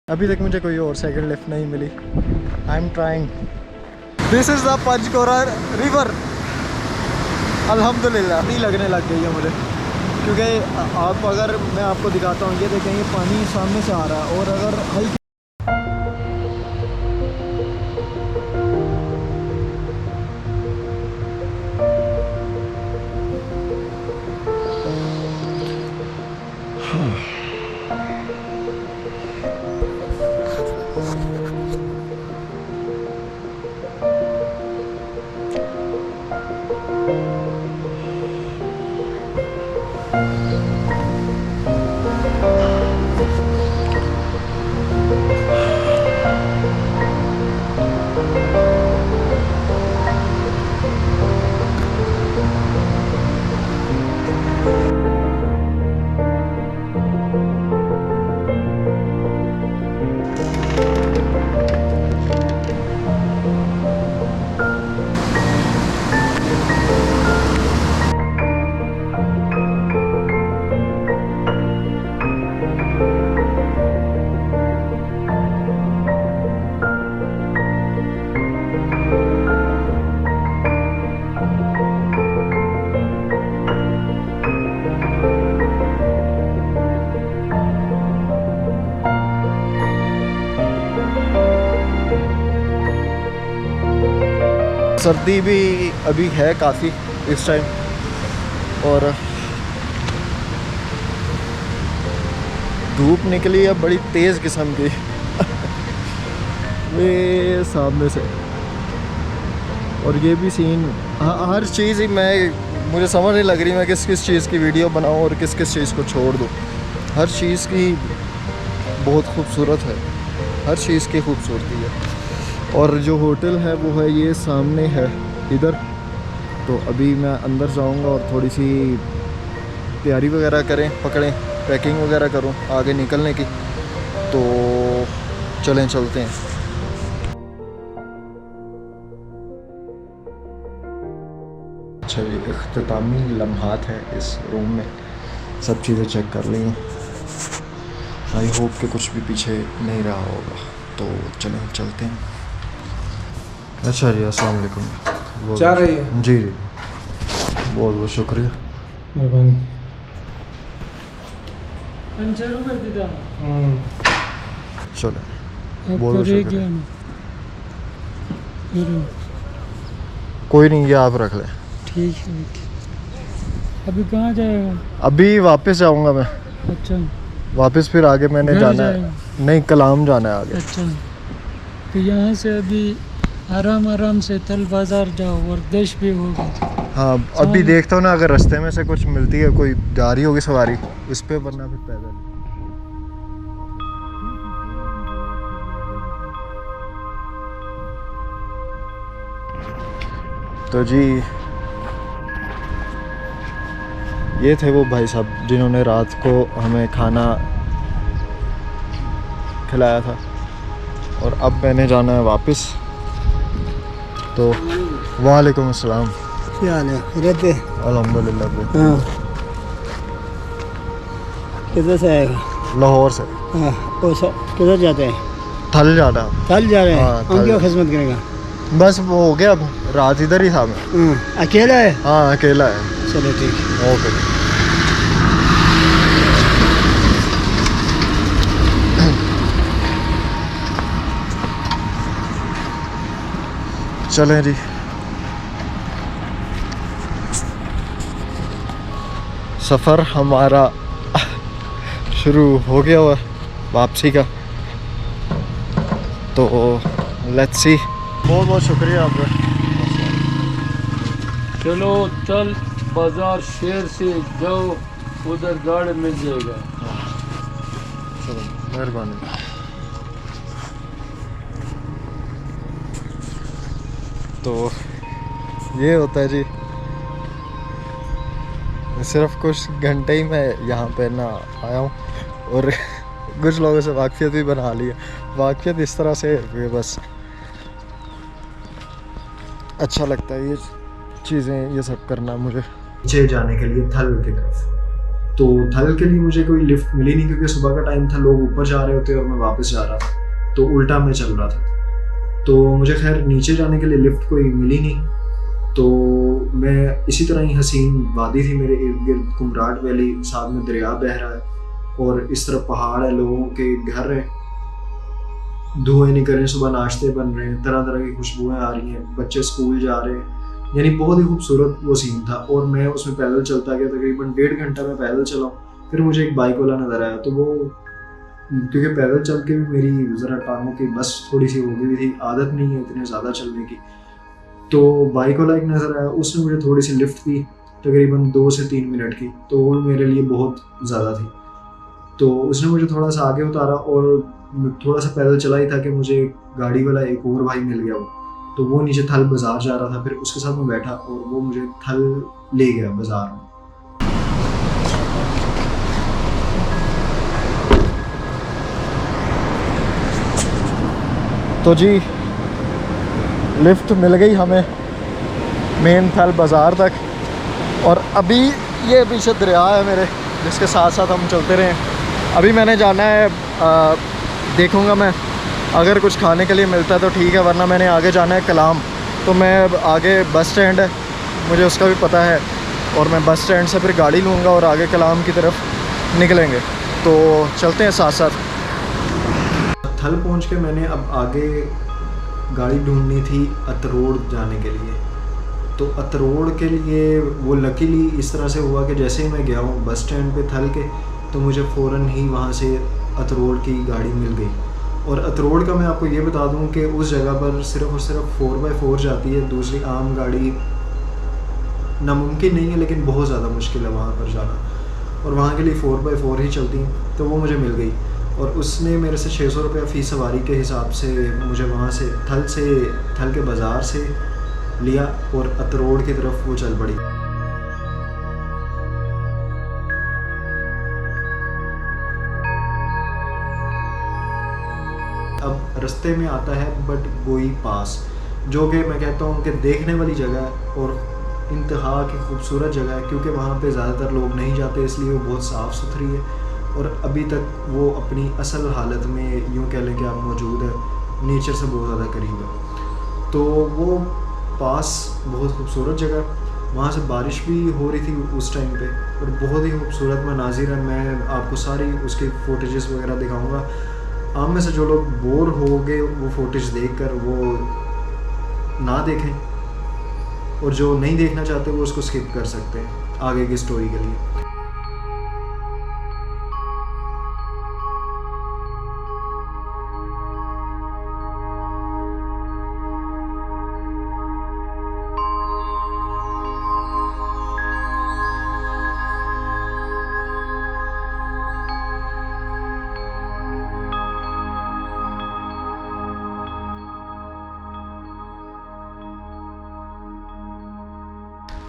अभी तक मुझे कोई और सेकंड लिफ्ट नहीं मिली। I am trying. This is the Panjkora river. अल्हम्दुलिल्लाह नहीं लगने लग गई है मुझे, क्योंकि आप अगर मैं आपको दिखाता हूँ, ये देखें, ये पानी सामने से आ रहा है और अगर हल्की सर्दी भी अभी है काफ़ी इस टाइम, और धूप निकली है बड़ी तेज़ किस्म की ये सामने से, और ये भी सीन, हर चीज़ ही मुझे समझ नहीं लग रही मैं किस किस चीज़ की वीडियो बनाऊं और किस किस चीज़ को छोड़ दूं। हर चीज़ की बहुत खूबसूरत है, हर चीज़ की खूबसूरती है। और जो होटल है वो है ये सामने है इधर। तो अभी मैं अंदर जाऊंगा और थोड़ी सी तैयारी वगैरह पकड़ें, पैकिंग वगैरह करूं आगे निकलने की। तो चलें चलते हैं। अच्छा, ये इख्तितामी लम्हात है इस रूम में, सब चीज़ें चेक कर ली हैं। आई होप कि कुछ भी पीछे नहीं रहा होगा। तो चलें चलते हैं। अच्छा जी, अस्सलाम वालेकुम। जा रही है? जी जी, बहुत बहुत शुक्रिया, मेहरबानी। चलो बहुत बहुत शुक्रिया। कोई नहीं, ये आप रख लें। ठीक है। अभी कहाँ जाएगा? अभी वापस जाऊंगा मैं। अच्छा, वापस फिर आगे मैंने जाना है। नहीं, कलाम जाना है आगे। अच्छा, तो यहाँ से अभी आराम से तल बाज़ार जाओ, वर्दिश भी होगी। हाँ, अभी देखता हूँ ना, अगर रास्ते में से कुछ मिलती है, कोई जा रही होगी सवारी उस पर, वरना फिर पैदल। तो जी, ये थे वो भाई साहब जिन्होंने रात को हमें खाना खिलाया था, और अब मैंने जाना है वापस। तो वालेकुम अस्सलाम। क्या हाल है? खैरियत है? अल्हम्दुलिल्लाह। हाँ, किधर से आएगा? लाहौर से। हाँ, किधर जाते हैं? थल जाना। कल जा रहे हैं? हाँ, हम क्यों खिदमत करेगा? बस वो हो गया, अब रात इधर ही था मैं। अकेला है? हाँ, अकेला है। चलो ठीक है। ओके। चलें जी। सफ़र हमारा शुरू हो गया हुआ वापसी का, तो लेट्स सी। बहुत बहुत शुक्रिया आपका। चलो तल बाजार शेर से जाओ, उधर गाड़ी मिल जाएगा। चलो, मेहरबानी। तो ये होता है जी, सिर्फ कुछ घंटे ही मैं यहाँ पे ना आया हूँ, और कुछ लोगों से वाक़फ़ियत भी बना ली है। वाक़फ़ियत इस तरह से कि बस अच्छा लगता है ये चीज़ें, ये सब करना मुझे। नीचे जाने के लिए थल की तरफ तो थल के लिए मुझे कोई लिफ्ट मिली नहीं, क्योंकि सुबह का टाइम था, लोग ऊपर जा रहे होते और मैं वापस जा रहा था, तो उल्टा मैं चल रहा था। तो मुझे खैर नीचे जाने के लिए लिफ्ट कोई मिली नहीं। तो मैं इसी तरह ही, हसीन वादी थी मेरे इर्द गिर्द, कुमराट वैली, साथ में दरिया बह रहा है और इस तरफ पहाड़ है, लोगों के घर हैं, धुएं निकल रहे हैं, सुबह नाश्ते बन रहे हैं, तरह तरह की खुशबुएं आ रही हैं, बच्चे स्कूल जा रहे हैं, यानी बहुत ही खूबसूरत वो सीन था। और मैं उसमें पैदल चलता गया, तकरीबन 1.5 घंटा मैं पैदल चला। फिर मुझे एक बाइक वाला नज़र आया, तो वो, क्योंकि पैदल चल के भी मेरी ज़रा टांगों की बस थोड़ी सी हो गई थी, आदत नहीं है इतने ज़्यादा चलने की, तो बाइक वाला एक नज़र आया, उसने मुझे थोड़ी सी लिफ्ट दी, तकरीबन 2 से 3 मिनट की, तो वो मेरे लिए बहुत ज़्यादा थी। तो उसने मुझे थोड़ा सा आगे उतारा और थोड़ा सा पैदल चला ही था कि मुझे गाड़ी वाला एक और भाई मिल गया, वो तो वो नीचे थल बाज़ार जा रहा था, फिर उसके साथ मैं बैठा और वो मुझे थल ले गया बाज़ार में। तो जी लिफ्ट मिल गई हमें मेन थल बाज़ार तक, और अभी ये पीछे दरिया है मेरे, जिसके साथ साथ हम चलते रहे। अभी मैंने जाना है, देखूँगा मैं, अगर कुछ खाने के लिए मिलता है तो ठीक है, वरना मैंने आगे जाना है कलाम। तो मैं आगे बस स्टैंड है, मुझे उसका भी पता है, और मैं बस स्टैंड से फिर गाड़ी लूँगा और आगे कलाम की तरफ निकलेंगे। तो चलते हैं साथ साथ। थल पहुँच के मैंने अब आगे गाड़ी ढूंढनी थी अतरोड़ जाने के लिए। तो अतरोड़ के लिए वो लकीली इस तरह से हुआ कि जैसे ही मैं गया हूँ बस स्टैंड पे थल के, तो मुझे फ़ौरन ही वहाँ से अतरोड़ की गाड़ी मिल गई। और अतरोड़ का मैं आपको ये बता दूं कि उस जगह पर सिर्फ़ और सिर्फ 4x4 जाती है, दूसरी आम गाड़ी नामुमकिन नहीं है, लेकिन बहुत ज़्यादा मुश्किल है वहाँ पर जाना, और वहाँ के लिए 4x4 ही चलती हैं। तो वो मुझे मिल गई और उसने मेरे से 600 रुपये फ़ी सवारी के हिसाब से मुझे वहाँ से थल के बाज़ार से लिया और अतरोड़ की तरफ वो चल पड़ी। अब रास्ते में आता है बट गोई पास, जो कि मैं कहता हूँ कि देखने वाली जगह है और इंतहा की खूबसूरत जगह है, क्योंकि वहाँ पे ज़्यादातर लोग नहीं जाते, इसलिए वो बहुत साफ़ सुथरी है और अभी तक वो अपनी असल हालत में, यूँ कह लें कि आप मौजूद है, नेचर से बहुत ज़्यादा करीब है। तो वो पास बहुत खूबसूरत जगह, वहाँ से बारिश भी हो रही थी उस टाइम पे और बहुत ही खूबसूरत मनाजिर है। मैं आपको सारी उसकी फुटेजेस वगैरह दिखाऊंगा। आप में से जो लोग बोर हो गए वो फुटेज देखकर वो ना देखें, और जो नहीं देखना चाहते वो उसको स्किप कर सकते हैं आगे की स्टोरी के लिए।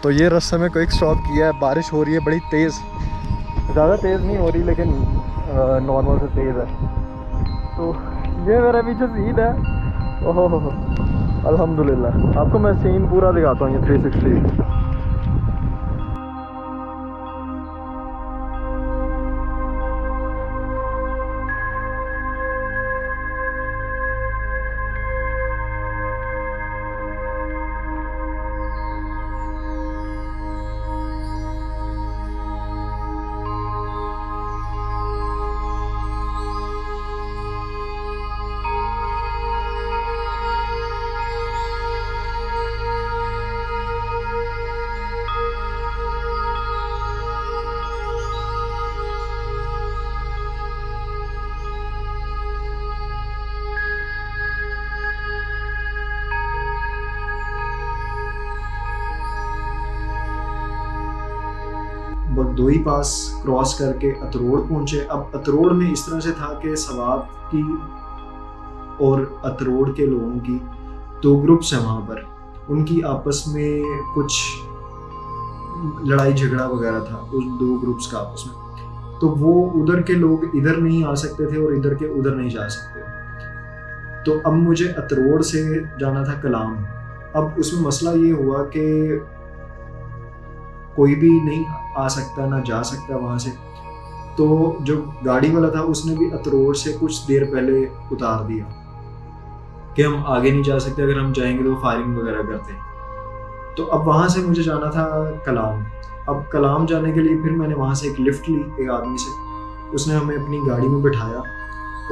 तो ये रास्ते में क्विक स्टॉप किया है। बारिश हो रही है बड़ी तेज़, ज़्यादा तेज़ नहीं हो रही लेकिन नॉर्मल से तेज़ है। तो ये मेरा पीछे सीन है। ओहो अल्हम्दुलिल्लाह, आपको मैं सीन पूरा दिखाता हूँ ये 360। बगदोई पास क्रॉस करके अतरोड़ पहुंचे। अब अतरोड़ में इस तरह से था कि सवाब की और अतरोड़ के लोगों की 2 ग्रुप्स हैं वहाँ पर, उनकी आपस में कुछ लड़ाई झगड़ा वगैरह था उस 2 ग्रुप्स का आपस में। तो वो उधर के लोग इधर नहीं आ सकते थे और इधर के उधर नहीं जा सकते। तो अब मुझे अतरोड़ से जाना था कलाम। अब उसमें मसला ये हुआ कि कोई भी नहीं आ सकता है ना जा सकता है वहाँ से। तो जो गाड़ी वाला था उसने भी अतरोड़ से कुछ देर पहले उतार दिया कि हम आगे नहीं जा सकते, अगर हम जाएंगे तो फायरिंग वगैरह करते हैं। तो अब वहाँ से मुझे जाना था कलाम। अब कलाम जाने के लिए फिर मैंने वहाँ से एक लिफ्ट ली एक आदमी से, उसने हमें अपनी गाड़ी में बिठाया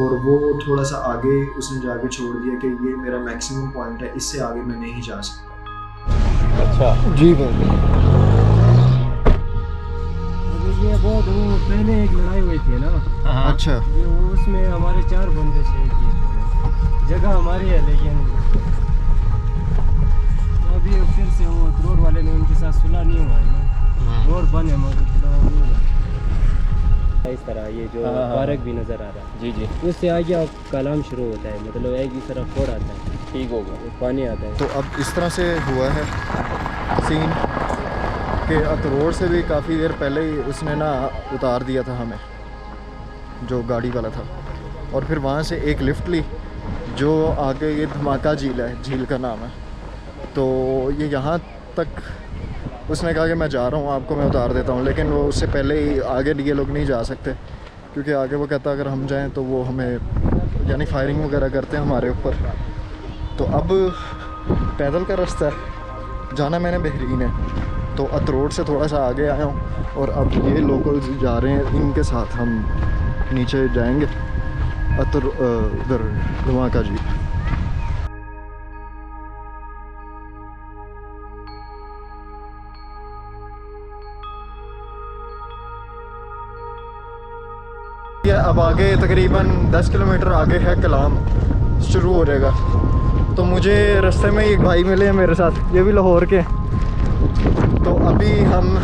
और वो थोड़ा सा आगे उसने जाके छोड़ दिया कि ये मेरा मैक्सिमम पॉइंट है, इससे आगे मैं नहीं जा सकता। अच्छा जी भाई। ये बहुत वो पहले एक लड़ाई हुई थी ना, अच्छा ये वो उसमें हमारे 4 बंदे शहीद किए। जगह हमारी है लेकिन अभी फिर से वो रोड वाले ने उनके साथ सुलह नहीं हुआ है ना, रोड बंद है मगर सुलह नहीं हुआ। इस तरह ये जो पार्क भी नज़र आ रहा है, जी जी उससे आगे अब कलाम शुरू होता है, मतलब एक ही तरफ फोड़ आता है, ठीक होगा। पानी आता है। तो अब इस तरह से हुआ है सीन कि अतरोड़ से भी काफ़ी देर पहले ही उसने ना उतार दिया था हमें, जो गाड़ी वाला था, और फिर वहाँ से एक लिफ्ट ली जो आगे ये धमाका झील है, झील का नाम है। तो ये यहाँ तक उसने कहा कि मैं जा रहा हूँ, आपको मैं उतार देता हूँ, लेकिन वो उससे पहले ही आगे ये लोग नहीं जा सकते क्योंकि आगे वो कहता अगर हम जाएं तो वो हमें यानी फायरिंग वगैरह करते हैं हमारे ऊपर। तो अब पैदल का रास्ता है, जाना मैंने बहरीन है, तो अतरोड़ से थोड़ा सा आगे आया हूँ और अब ये लोकल्स जा रहे हैं, इनके साथ हम नीचे जाएंगे उधर धमाका जी। ये अब आगे तकरीबन 10 किलोमीटर आगे है कलाम, शुरू हो जाएगा। तो मुझे रास्ते में एक भाई मिले हैं मेरे साथ, ये भी लाहौर के। तो अभी हम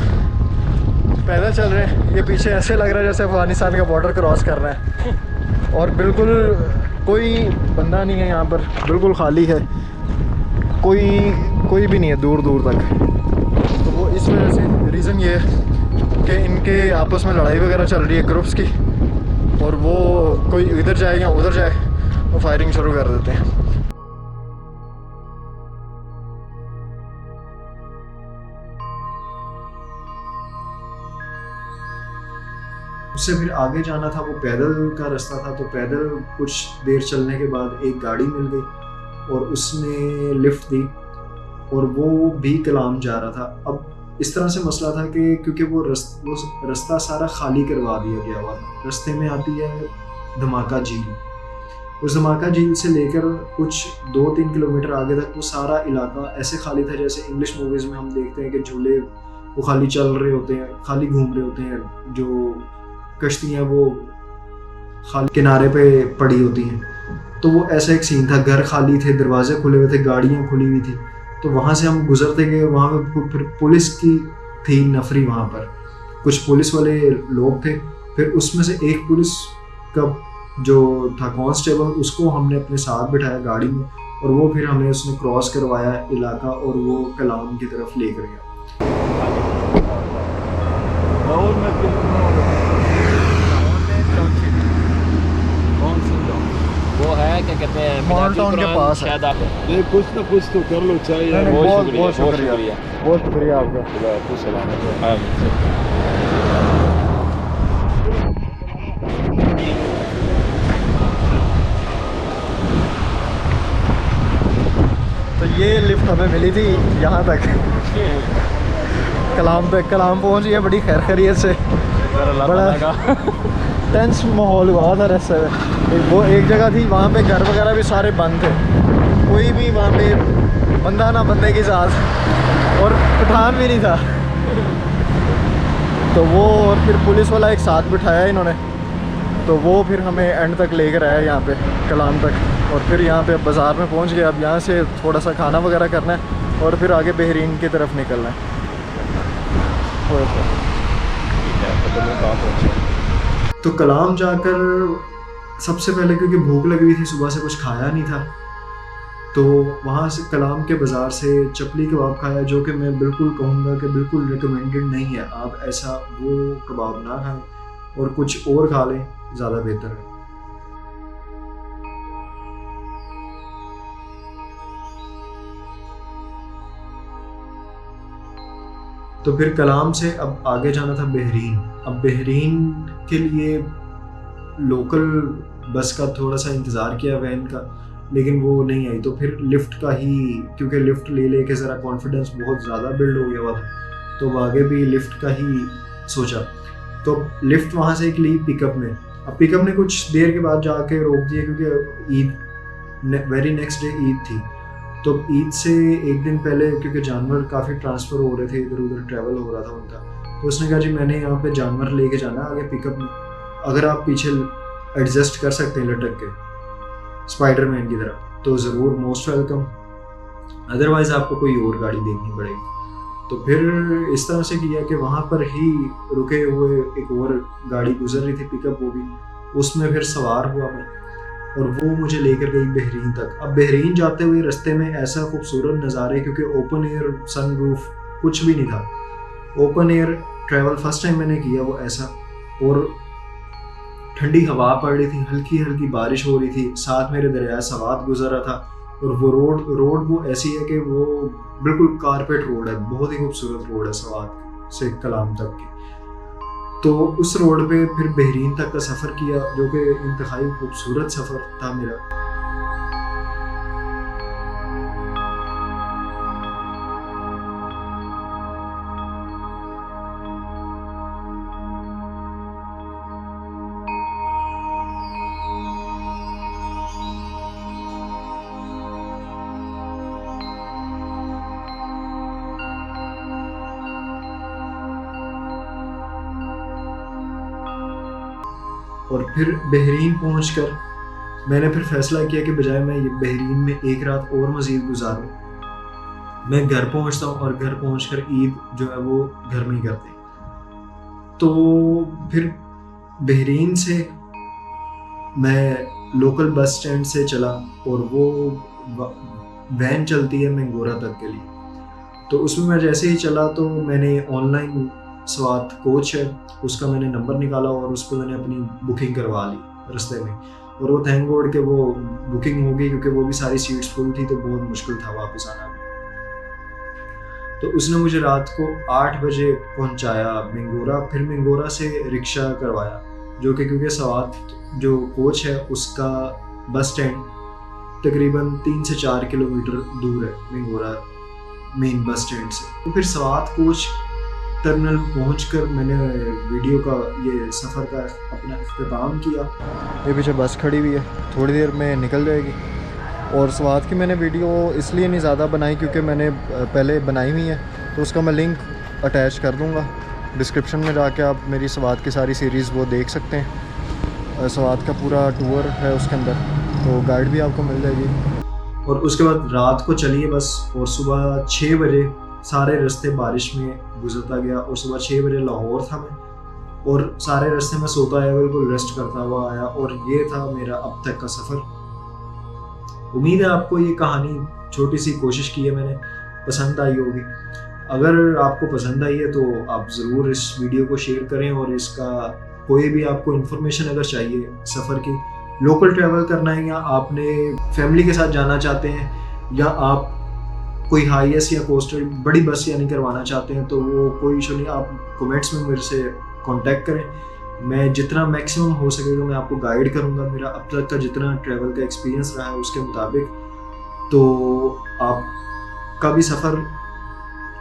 पैदल चल रहे हैं, ये पीछे ऐसे लग रहा है जैसे अफगानिस्तान का बॉर्डर क्रॉस कर रहे हैं, और बिल्कुल कोई बंदा नहीं है यहाँ पर, बिल्कुल खाली है, कोई भी नहीं है दूर दूर तक। तो वो इस वजह से रीज़न ये है कि इनके आपस में लड़ाई वगैरह चल रही है ग्रुप्स की, और वो कोई इधर जाए या उधर जाए वो फायरिंग शुरू कर देते हैं। उससे फिर आगे जाना था, वो पैदल का रास्ता था, तो पैदल कुछ देर चलने के बाद एक गाड़ी मिल गई और उसने लिफ्ट दी और वो भी कलाम जा रहा था। अब इस तरह से मसला था कि क्योंकि वो रास्ता सारा खाली करवा दिया गया हुआ, रास्ते में आती है धमाका झील, उस धमाका झील से लेकर कुछ 2-3 किलोमीटर आगे तक वो सारा इलाका ऐसे खाली था जैसे इंग्लिश मूवीज़ में हम देखते हैं कि झूले वो खाली चल रहे होते हैं, खाली घूम रहे होते हैं, जो कश्तियाँ वो खाली किनारे पे पड़ी होती हैं। तो वो ऐसा एक सीन था, घर खाली थे, दरवाजे खुले हुए थे, गाड़ियाँ खुली हुई थी। तो वहाँ से हम गुजरते गए, वहाँ पे फिर पुलिस की थी नफरी, वहाँ पर कुछ पुलिस वाले लोग थे। फिर उसमें से एक पुलिस का जो था कांस्टेबल, उसको हमने अपने साथ बिठाया गाड़ी में, और वो फिर हमें उसने क्रॉस करवाया इलाका और वो कलाम की तरफ लेकर गया। वो है क्या कहते हैं, मॉल टाउन के पास है। शायद आप ये कुछ ना कुछ तो कर लो चाहिए। बहुत शुक्रिया आपका। तो ये लिफ्ट हमें मिली थी यहाँ तक कलाम पे, कलाम पहुँच गया बड़ी खैर खैरियत से। बड़ा टेंस माहौल हुआ था रास्ते में। वो एक जगह थी, वहाँ पे घर वगैरह भी सारे बंद थे, कोई भी वहाँ पे बंदा ना बंदे के साथ, और पठान भी नहीं था। तो वो और फिर पुलिस वाला एक साथ बिठाया इन्होंने, तो वो फिर हमें एंड तक लेकर आया यहाँ पे कलाम तक, और फिर यहाँ पे बाज़ार में पहुँच गए। अब यहाँ से थोड़ा सा खाना वगैरह करना है और फिर आगे बहरीन की तरफ निकलना है। तो कलाम जाकर सबसे पहले क्योंकि भूख लगी हुई थी, सुबह से कुछ खाया नहीं था, तो वहाँ से कलाम के बाज़ार से चपली कबाब खाया, जो कि मैं बिल्कुल कहूँगा कि बिल्कुल रिकमेंडेड नहीं है। आप ऐसा वो कबाब ना खाएं और कुछ और खा लें, ज़्यादा बेहतर है। तो फिर कलाम से अब आगे जाना था बहरीन। अब बहरीन के लिए लोकल बस का थोड़ा सा इंतज़ार किया, वैन का, लेकिन वो नहीं आई। तो फिर लिफ्ट का ही, क्योंकि लिफ्ट ले के ज़रा कॉन्फिडेंस बहुत ज़्यादा बिल्ड हो गया हुआ था, तो वो आगे भी लिफ्ट का ही सोचा। तो लिफ्ट वहाँ से एक ली पिकअप में। अब पिकअप ने कुछ देर के बाद जाके रोक दिया, क्योंकि Eid very next day Eid थी। तो ईद से एक दिन पहले, क्योंकि जानवर काफ़ी ट्रांसफ़र हो रहे थे, इधर उधर ट्रैवल हो रहा था उनका, तो उसने कहा जी मैंने यहाँ पे जानवर लेके जाना आगे पिकअप में, अगर आप पीछे एडजस्ट कर सकते हैं लटक के स्पाइडरमैन की तरह तो ज़रूर मोस्ट वेलकम, अदरवाइज़ आपको कोई और गाड़ी देखनी पड़ेगी। तो फिर इस तरह से किया कि वहाँ पर ही रुके हुए एक और गाड़ी गुजर रही थी पिकअप, वो भी, उसमें फिर सवार हुआ मैं और वो मुझे लेकर गई बहरीन तक। अब बहरीन जाते हुए रास्ते में ऐसा खूबसूरत नज़ारे, क्योंकि ओपन एयर, सनरूफ कुछ भी नहीं था, open air travel first time मैंने किया वो ऐसा, और ठंडी हवा पड़ रही थी, हल्की हल्की बारिश हो रही थी, साथ मेरे दरिया सवात गुजर रहा था, और वो रोड वो ऐसी है कि वो बिल्कुल कारपेट रोड है, बहुत ही खूबसूरत रोड है सवात से कलाम तक की। तो उस रोड पे फिर बहरीन तक का सफ़र किया, जो कि इंतहाई खूबसूरत सफ़र था मेरा। और फिर बहरीन पहुंचकर मैंने फिर फैसला किया कि बजाय मैं ये बहरीन में एक रात और मज़ीद गुजारूं, मैं घर पहुंचता हूं और घर पहुंचकर ईद जो है वो घर में ही करते हैं। तो फिर बहरीन से मैं लोकल बस स्टैंड से चला और वो वैन चलती है मैंगोरा तक के लिए, तो उसमें मैं जैसे ही चला तो मैंने ऑनलाइन स्वात कोच है उसका मैंने नंबर निकाला और उस पर मैंने अपनी बुकिंग करवा ली रास्ते में, और वो थैंक गॉड कि वो बुकिंग हो गई, क्योंकि वो भी सारी सीट्स फुल थी तो बहुत मुश्किल था वापस आना भी। तो उसने मुझे रात को 8 बजे पहुंचाया मैंगोरा। फिर मैंगोरा से रिक्शा करवाया, जो कि क्योंकि स्वात जो कोच है उसका बस स्टैंड तकरीबन 3 से 4 किलोमीटर दूर है मैंगोरा मेन बस स्टैंड से। तो फिर स्वात कोच टर्मिनल पहुंचकर मैंने वीडियो का ये सफ़र का अपना इख्तिताम किया। ये पीछे बस खड़ी हुई है, थोड़ी देर में निकल जाएगी। और स्वात की मैंने वीडियो इसलिए नहीं ज़्यादा बनाई क्योंकि मैंने पहले बनाई हुई है, तो उसका मैं लिंक अटैच कर दूँगा डिस्क्रिप्शन में, जाके आप मेरी स्वात की सारी सीरीज़ वो देख सकते हैं। स्वात का पूरा टूर है उसके अंदर, तो गाइड भी आपको मिल जाएगी। और उसके बाद रात को चलिए बस, और सुबह 6 बजे सारे रास्ते बारिश में गुजरता गया, और सुबह 6 बजे लाहौर था मैं, और सारे रास्ते में सोता आया, बिल्कुल रेस्ट करता हुआ आया। और ये था मेरा अब तक का सफ़र। उम्मीद है आपको ये कहानी, छोटी सी कोशिश की है मैंने, पसंद आई होगी। अगर आपको पसंद आई है तो आप ज़रूर इस वीडियो को शेयर करें, और इसका कोई भी आपको इन्फॉर्मेशन अगर चाहिए सफ़र की, लोकल ट्रैवल करना है या आपने फैमिली के साथ जाना चाहते हैं, या आप कोई हाईएस या कोस्टल बड़ी बस या नहीं करवाना चाहते हैं, तो वो कोई इशू नहीं, आप कमेंट्स में मेरे से कांटेक्ट करें। मैं जितना मैक्सिमम हो सकेगा मैं आपको गाइड करूंगा, मेरा अब तक का जितना ट्रैवल का एक्सपीरियंस रहा है उसके मुताबिक। तो आपका भी सफ़र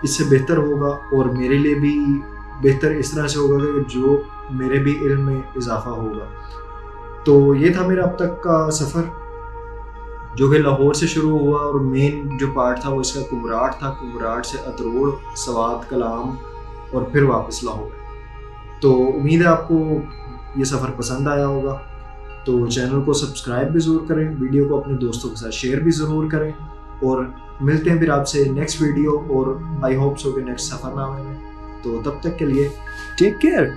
इससे बेहतर होगा, और मेरे लिए भी बेहतर इस तरह से होगा कि जो मेरे भी इल्म में इजाफा होगा। तो ये था मेरा अब तक का सफ़र, जो कि लाहौर से शुरू हुआ, और मेन जो पार्ट था वो इसका कुबराट था, कुबराट से अतरोड़, स्वात, कलाम, और फिर वापस लाहौर। तो उम्मीद है आपको ये सफ़र पसंद आया होगा। तो चैनल को सब्सक्राइब भी ज़रूर करें, वीडियो को अपने दोस्तों के साथ शेयर भी ज़रूर करें, और मिलते हैं फिर आपसे नेक्स्ट वीडियो, और आई होप सो के नेक्स्ट सफ़रनामे में। तो तब तक के लिए टेक केयर।